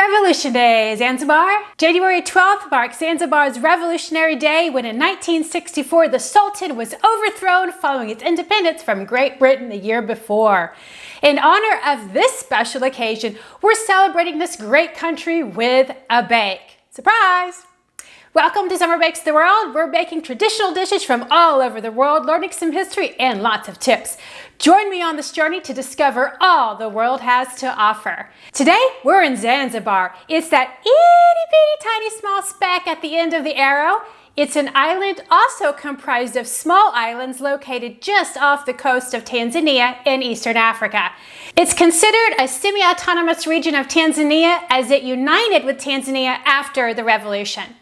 Revolution Day, Zanzibar. January 12th marks Zanzibar's Revolutionary Day when in 1964 the Sultan was overthrown following its independence from Great Britain the year before. In honor of this special occasion, we're celebrating this great country with a bake. Surprise! Welcome to Summer Bakes the World. We're baking traditional dishes from all over the world, learning some history and lots of tips. Join me on this journey to discover all the world has to offer. Today, we're in Zanzibar. It's that itty-bitty tiny small speck at the end of the arrow. It's an island also comprised of small islands located just off the coast of Tanzania in Eastern Africa. It's considered a semi-autonomous region of Tanzania as it united with Tanzania after the revolution.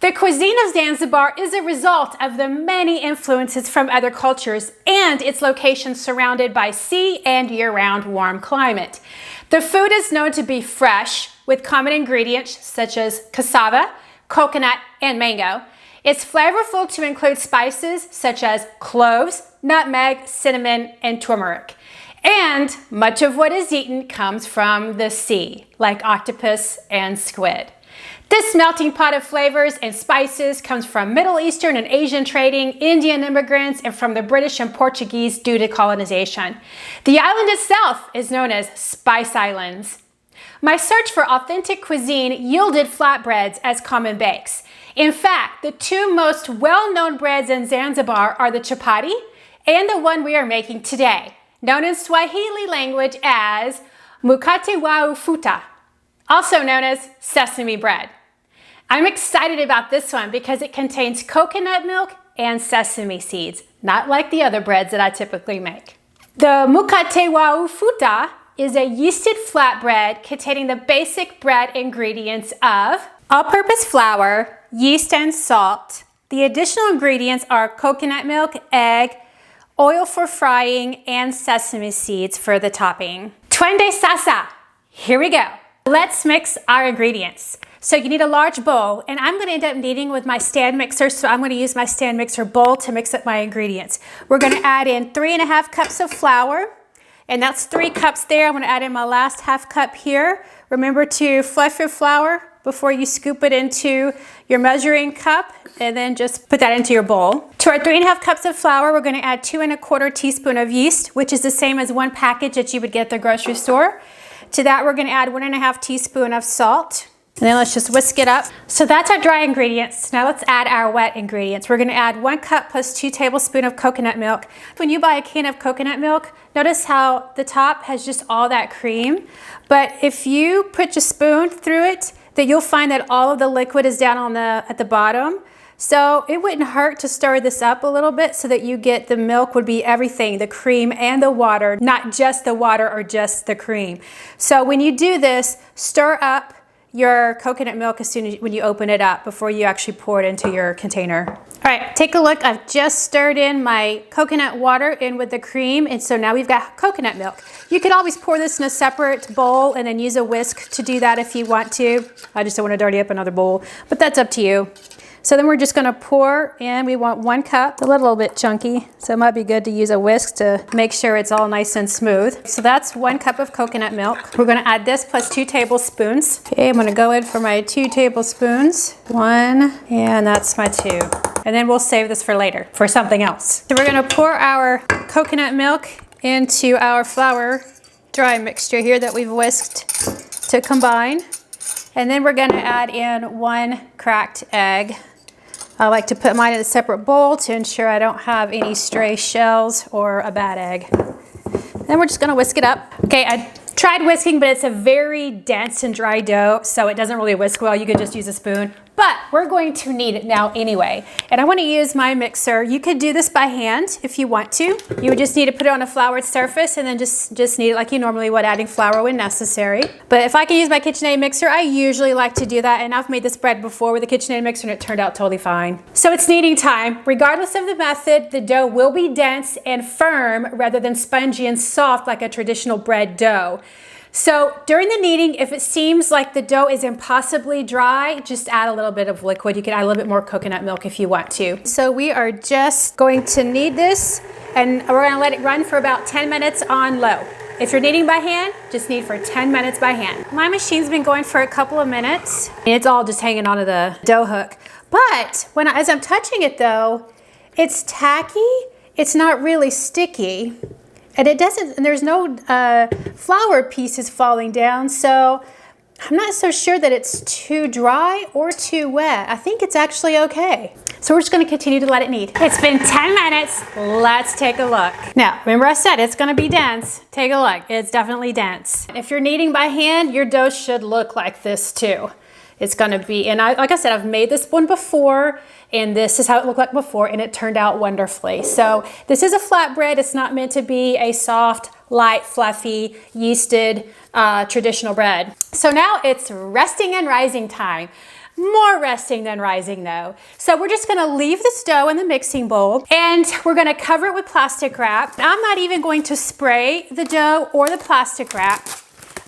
The cuisine of Zanzibar is a result of the many influences from other cultures and its location surrounded by sea and year-round warm climate. The food is known to be fresh with common ingredients such as cassava, coconut, and mango. It's flavorful to include spices such as cloves, nutmeg, cinnamon, and turmeric. And much of what is eaten comes from the sea, like octopus and squid. This melting pot of flavors and spices comes from Middle Eastern and Asian trading, Indian immigrants, and from the British and Portuguese due to colonization. The island itself is known as Spice Islands. My search for authentic cuisine yielded flatbreads as common bakes. In fact, the two most well-known breads in Zanzibar are the chapati and the one we are making today, known in Swahili language as Mkate wa Ufuta, also known as sesame bread. I'm excited about this one because it contains coconut milk and sesame seeds, not like the other breads that I typically make. The Mkate wa Ufuta is a yeasted flatbread containing the basic bread ingredients of all-purpose flour, yeast, and salt. The additional ingredients are coconut milk, egg, oil for frying, and sesame seeds for the topping. Twende sasa! Here we go. Let's mix our ingredients. So you need a large bowl, and I'm going to end up kneading with my stand mixer, so I'm going to use my stand mixer bowl to mix up my ingredients. We're going to add in 3½ cups of flour, and that's 3 cups there. I'm going to add in my last ½ cup here. Remember to fluff your flour before you scoop it into your measuring cup, and then just put that into your bowl. To our 3½ cups of flour, we're going to add 2¼ teaspoon of yeast, which is the same as 1 package that you would get at the grocery store. To that, we're going to add 1½ teaspoon of salt. And then let's just whisk it up. So that's our dry ingredients. Now let's add our wet ingredients. We're going to add 1 cup plus 2 tablespoons of coconut milk. When you buy a can of coconut milk, notice how the top has just all that cream. But if you put your spoon through it, then you'll find that all of the liquid is down at the bottom. So it wouldn't hurt to stir this up a little bit so that you get the milk would be everything, the cream and the water, not just the water or just the cream. So when you do this, stir up your coconut milk as soon as when you open it up before you actually pour it into your container. All right, take a look. I've just stirred in my coconut water in with the cream, and so now we've got coconut milk. You could always pour this in a separate bowl and then use a whisk to do that if you want to. I just don't want to dirty up another bowl, but that's up to you. So then we're just going to pour in, we want 1 cup, a little bit chunky, so it might be good to use a whisk to make sure it's all nice and smooth. So that's 1 cup of coconut milk. We're going to add this plus 2 tablespoons. Okay, I'm going to go in for my 2 tablespoons. 1, and that's my 2. And then we'll save this for later, for something else. So we're going to pour our coconut milk into our flour dry mixture here that we've whisked to combine. And then we're going to add in 1 cracked egg. I like to put mine in a separate bowl to ensure I don't have any stray shells or a bad egg. Then we're just going to whisk it up. Okay, I tried whisking, but it's a very dense and dry dough, so it doesn't really whisk well. You could just use a spoon. But we're going to knead it now anyway. And I want to use my mixer. You could do this by hand if you want to. You would just need to put it on a floured surface and then just knead it like you normally would, adding flour when necessary. But if I can use my KitchenAid mixer, I usually like to do that. And I've made this bread before with a KitchenAid mixer and it turned out totally fine. So it's kneading time. Regardless of the method, the dough will be dense and firm rather than spongy and soft like a traditional bread dough. So during the kneading, if it seems like the dough is impossibly dry, just add a little bit of liquid. You can add a little bit more coconut milk if you want to. So we are just going to knead this, and we're going to let it run for about 10 minutes on low. If you're kneading by hand, just knead for 10 minutes by hand. My machine's been going for a couple of minutes. It's all just hanging onto the dough hook. But as I'm touching it though, it's tacky. It's not really sticky. And there's no flour pieces falling down. So I'm not so sure that it's too dry or too wet. I think it's actually okay. So we're just gonna continue to let it knead. It's been 10 minutes, let's take a look. Now, remember I said it's gonna be dense. Take a look, it's definitely dense. If you're kneading by hand, your dough should look like this too. It's gonna be, and like I said, I've made this one before, and this is how it looked like before, and it turned out wonderfully. So this is a flatbread. It's not meant to be a soft, light, fluffy, yeasted, traditional bread. So now it's resting and rising time. More resting than rising though. So we're just gonna leave this dough in the mixing bowl and we're gonna cover it with plastic wrap. I'm not even going to spray the dough or the plastic wrap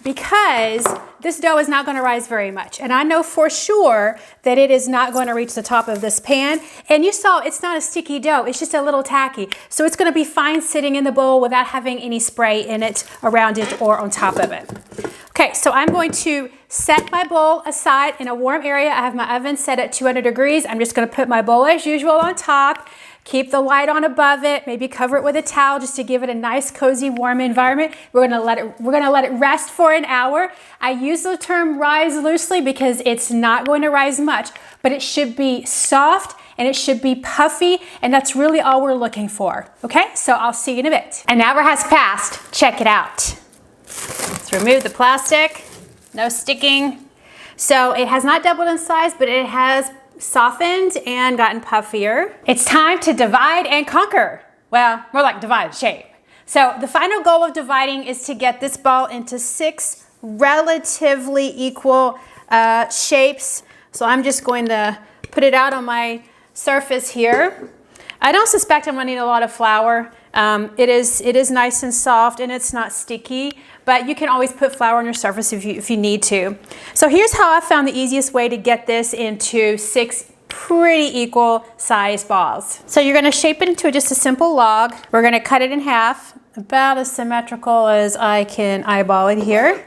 because this dough is not gonna rise very much. And I know for sure that it is not gonna reach the top of this pan. And you saw it's not a sticky dough, it's just a little tacky. So it's gonna be fine sitting in the bowl without having any spray in it, around it, or on top of it. Okay, so I'm going to set my bowl aside in a warm area. I have my oven set at 200 degrees. I'm just gonna put my bowl as usual on top, keep the light on above it, maybe cover it with a towel just to give it a nice, cozy, warm environment. We're gonna let it rest for an hour. I use the term rise loosely because it's not going to rise much, but it should be soft and it should be puffy, and that's really all we're looking for. Okay, so I'll see you in a bit. An hour has passed, check it out. Let's remove the plastic, no sticking. So it has not doubled in size, but it has softened and gotten puffier. It's time to divide and conquer. Well, more like divide shape. So the final goal of dividing is to get this ball into 6 relatively equal shapes. So I'm just going to put it out on my surface here. I don't suspect I'm gonna need a lot of flour. It is nice and soft and it's not sticky, but you can always put flour on your surface if you need to. So here's how I found the easiest way to get this into 6 pretty equal sized balls. So you're gonna shape it into just a simple log. We're gonna cut it in half, about as symmetrical as I can eyeball it here.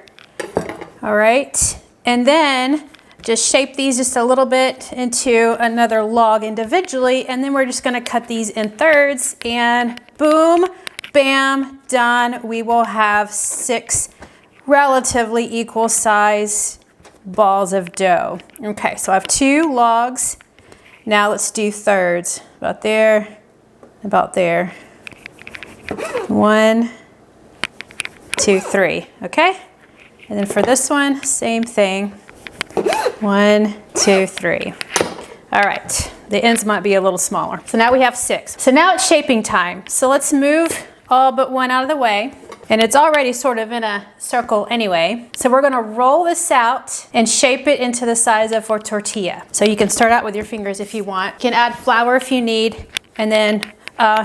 All right, and then just shape these just a little bit into another log individually, and then we're just gonna cut these in thirds, and boom, bam, done. We will have 6 relatively equal size balls of dough. Okay, so I have 2 logs. Now let's do thirds. About there, about there. 1, 2, 3, okay? And then for this one, same thing. 1, 2, 3. All right, the ends might be a little smaller. So now we have 6. So now it's shaping time. So let's move all but one out of the way. And it's already sort of in a circle anyway. So we're gonna roll this out and shape it into the size of a tortilla. So you can start out with your fingers if you want. You can add flour if you need, and then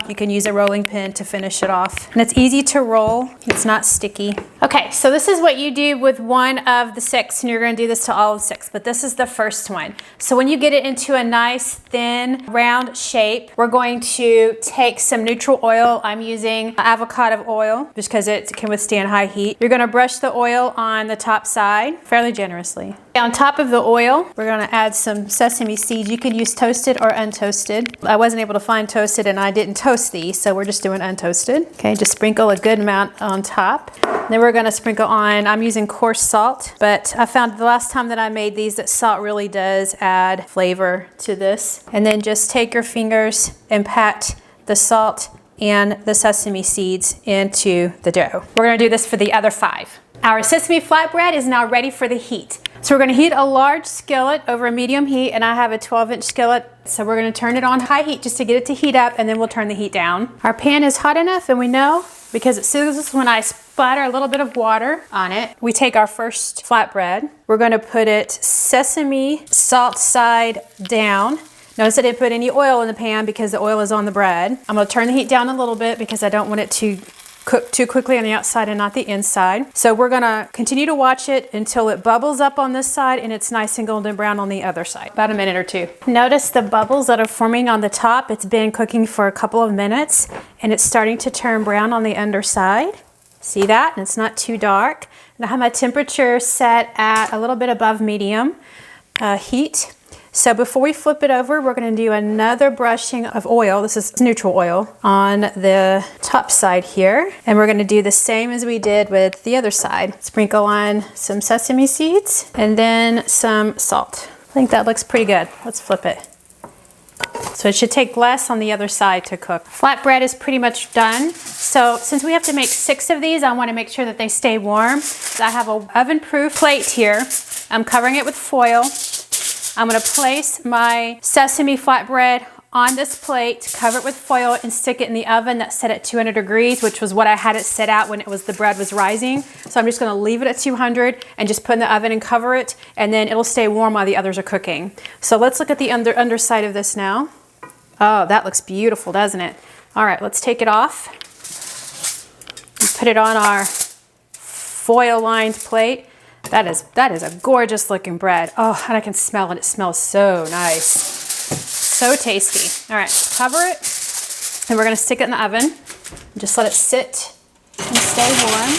you can use a rolling pin to finish it off. And it's easy to roll, it's not sticky. Okay, so this is what you do with one of the 6, and you're gonna do this to all of 6, but this is the first one. So when you get it into a nice, thin, round shape, we're going to take some neutral oil. I'm using avocado oil just because it can withstand high heat. You're gonna brush the oil on the top side fairly generously. On top of the oil, we're gonna add some sesame seeds. You can use toasted or untoasted. I wasn't able to find toasted and I didn't toast these, so we're just doing untoasted. Okay, just sprinkle a good amount on top. Then we're gonna sprinkle on, I'm using coarse salt, but I found the last time that I made these that salt really does add flavor to this. And then just take your fingers and pat the salt and the sesame seeds into the dough. We're gonna do this for the other 5. Our sesame flatbread is now ready for the heat. So we're gonna heat a large skillet over a medium heat, and I have a 12-inch skillet. So we're gonna turn it on high heat just to get it to heat up, and then we'll turn the heat down. Our pan is hot enough, and we know because it sizzles when I splatter a little bit of water on it. We take our first flatbread. We're gonna put it sesame salt side down. Notice I didn't put any oil in the pan because the oil is on the bread. I'm gonna turn the heat down a little bit because I don't want it to cook too quickly on the outside and not the inside. So we're gonna continue to watch it until it bubbles up on this side and it's nice and golden brown on the other side, about a minute or 2. Notice the bubbles that are forming on the top. It's been cooking for a couple of minutes and it's starting to turn brown on the underside. See that? And it's not too dark. And I have my temperature set at a little bit above medium heat. So before we flip it over, we're going to do another brushing of oil. This is neutral oil on the top side here. And we're going to do the same as we did with the other side. Sprinkle on some sesame seeds and then some salt. I think that looks pretty good. Let's flip it. So it should take less on the other side to cook. Flatbread is pretty much done. So since we have to make 6 of these, I want to make sure that they stay warm. I have an oven-proof plate here. I'm covering it with foil. I'm going to place my sesame flatbread on this plate, cover it with foil, and stick it in the oven that's set at 200 degrees, which was what I had it set out when the bread was rising. So I'm just going to leave it at 200 and just put it in the oven and cover it, and then it'll stay warm while the others are cooking. So let's look at the underside of this now. Oh, that looks beautiful, doesn't it? All right, let's take it off. Put it on our foil-lined plate. That is a gorgeous looking bread. Oh, and I can smell it. It smells so nice. So tasty. All right, cover it. And we're gonna stick it in the oven. Just let it sit and stay warm.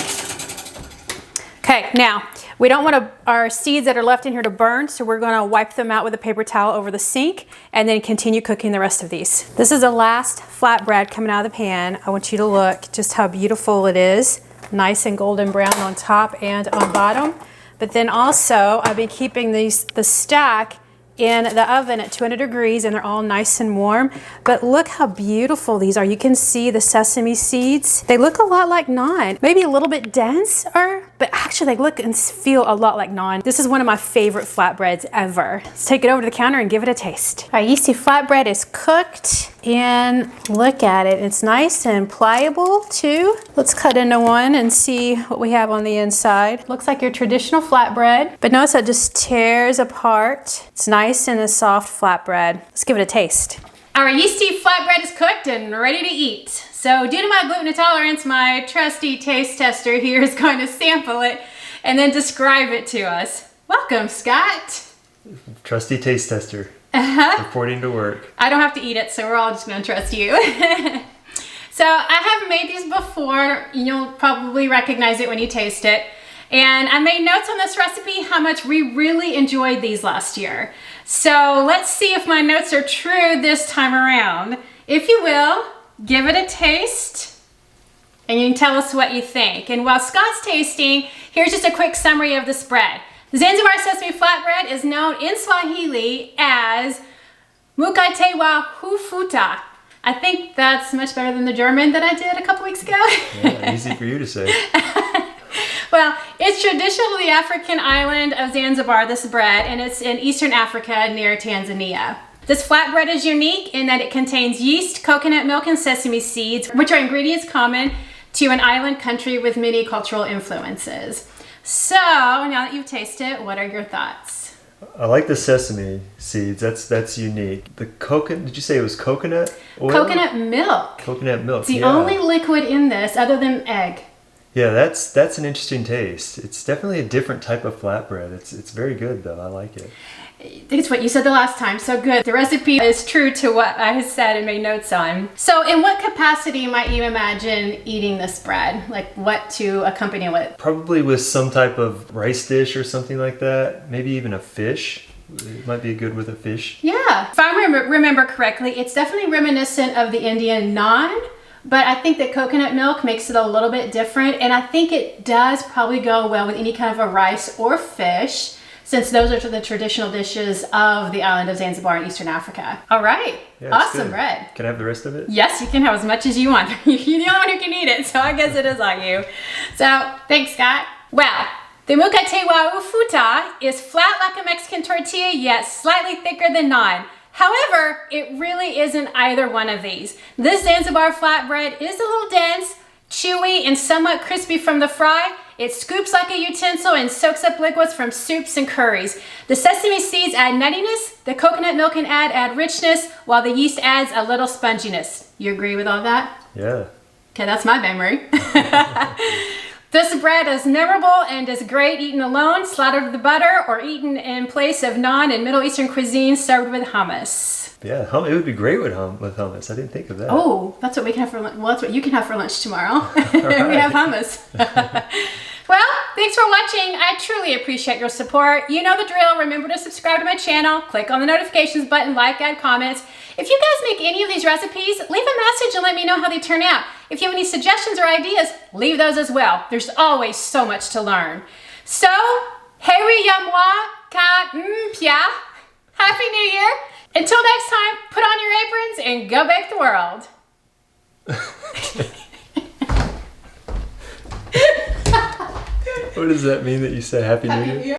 Okay, now, we don't want our seeds that are left in here to burn, so we're gonna wipe them out with a paper towel over the sink and then continue cooking the rest of these. This is the last flatbread coming out of the pan. I want you to look just how beautiful it is. Nice and golden brown on top and on bottom. But then also, I've been keeping the stack in the oven at 200 degrees and they're all nice and warm. But look how beautiful these are. You can see the sesame seeds. They look a lot like naan. Maybe a little bit denser, but actually they look and feel a lot like naan. This is one of my favorite flatbreads ever. Let's take it over to the counter and give it a taste. Our yeasty flatbread is cooked and look at it. It's nice and pliable too. Let's cut into one and see what we have on the inside. Looks like your traditional flatbread, but notice it just tears apart. It's nice and a soft flatbread. Let's give it a taste. Our yeasty flatbread is cooked and ready to eat. So due to my gluten intolerance, my trusty taste tester here is going to sample it and then describe it to us. Welcome, Scott. Trusty taste tester. Reporting to work. I don't have to eat it, so we're all just going to trust you. So I have made these before. You'll probably recognize it when you taste it. And I made notes on this recipe how much we really enjoyed these last year. So let's see if my notes are true this time around. If you will, give it a taste and you can tell us what you think. And while Scott's tasting, here's just a quick summary of this bread. The Zanzibar Sesame Flatbread is known in Swahili as Mkate wa Ufuta. I think that's much better than the German that I did a couple weeks ago. Yeah, easy for you to say. Well, it's traditional to the African island of Zanzibar, this bread, and it's in Eastern Africa near Tanzania. This flatbread is unique in that it contains yeast, coconut milk, and sesame seeds, which are ingredients common to an island country with many cultural influences. So, now that you've tasted it, what are your thoughts? I like the sesame seeds. That's unique. The coconut, did you say it was coconut oil? Coconut milk. Coconut milk, It's the only liquid in this other than egg. Yeah, that's an interesting taste. It's definitely a different type of flatbread. It's very good though. I like it. It's what you said the last time, so good. The recipe is true to what I had said and made notes on. So in what capacity might you imagine eating this bread? Like what to accompany with? Probably with some type of rice dish or something like that. Maybe even a fish. It might be good with a fish. Yeah, if I remember correctly, it's definitely reminiscent of the Indian naan, but I think that coconut milk makes it a little bit different, and I think it does probably go well with any kind of a rice or fish, since those are the traditional dishes of the island of Zanzibar in Eastern Africa. All right, yeah, awesome bread. Can I have the rest of it? Yes, you can have as much as you want. You're the only one who can eat it, so I guess it is on you. So, thanks, Scott. Well, the Mkate wa Ufuta is flat like a Mexican tortilla, yet slightly thicker than naan. However, it really isn't either one of these. This Zanzibar flatbread is a little dense, chewy, and somewhat crispy from the fry. It scoops like a utensil and soaks up liquids from soups and curries. The sesame seeds add nuttiness, the coconut milk can add richness, while the yeast adds a little sponginess. You agree with all that? Yeah. Okay, that's my memory. This bread is memorable and is great eaten alone, slathered with butter, or eaten in place of naan and Middle Eastern cuisine served with hummus. Yeah, it would be great with hummus. I didn't think of that. Oh, that's what we can have for lunch. Well, that's what you can have for lunch tomorrow. We have hummus. Well, thanks for watching. I truly appreciate your support. You know the drill. Remember to subscribe to my channel. Click on the notifications button, like, add comments. If you guys make any of these recipes, leave a message and let me know how they turn out. If you have any suggestions or ideas, leave those as well. There's always so much to learn. So, Heri Yamwa Ka Mpia. Happy New Year. Until next time, put on your aprons and go bake the world. What does that mean that you say Happy New Year?